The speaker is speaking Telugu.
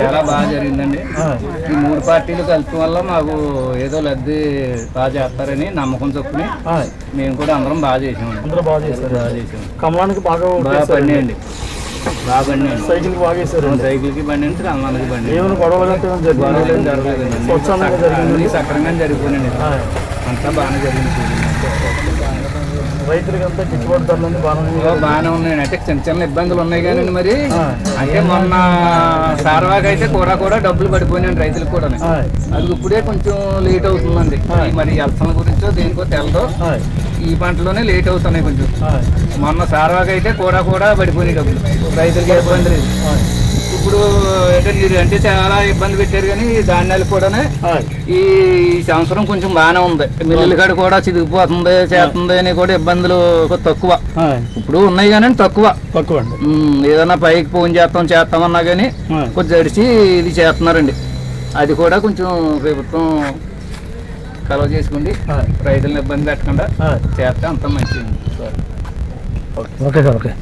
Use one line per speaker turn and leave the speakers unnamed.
చాలా బాగా జరిగిందండి. ఈ 3 పార్టీలు కలపడం వల్ల మాకు ఏదో లబ్ధి బాగా చేస్తారని నమ్మకం చొప్పుని మేము కూడా అందరం బాగా చేసాము.
కమలానికి బాగా
పడినాయండి. బాగా పడినాయండి.
సైకిల్ బాగా వేసారు.
సైకిల్కి బండి నుంచి కమలానికి బండి.
ఏమైనా గొడవలు
జరగలేదండి. సక్రమంగా జరిగిపోయినండి. అంతా బాగానే జరిగింది.
రైతులకి అంతా గిట్టుబాటు ధరలు
బాగానే ఉన్నాయండి. అంటే చిన్న చిన్న ఇబ్బందులు ఉన్నాయి కానీ మరి అంటే మొన్న సార్వాకి అయితే కూడా డబ్బులు పడిపోయినాయండి రైతులకు కూడా. అది ఇప్పుడే కొంచెం లేట్ అవుతుందండి. మరి ఎలసల గురించో దేనికో తెలదో ఈ పంటలోనే లేట్ అవుతున్నాయి కొంచెం. మొన్న సార్వాకి అయితే కూడా పడిపోయినాయి డబ్బులు. రైతులకి ఇబ్బంది లేదు. ఇప్పుడు అంటే చాలా ఇబ్బంది పెట్టారు కానీ ధాన్యాలకు కూడా ఈ సంవత్సరం కొంచెం బాగానే ఉంది. మిల్లుల కాడ కూడా చిదిగిపోతుంది చేస్తుంది అని కూడా ఇబ్బందులు తక్కువ. ఇప్పుడు ఉన్నాయి కానీ తక్కువ. ఏదన్నా పైకి ఫోన్ చేస్తామన్నా కానీ కొంచెం జడిచి ఇది చేస్తున్నారండి. అది కూడా కొంచెం ప్రభుత్వం కలవ చేసుకుంది రైతులను ఇబ్బంది పెట్టకుండా చేస్తే అంత మంచిది.
Okay sir. ఓకే.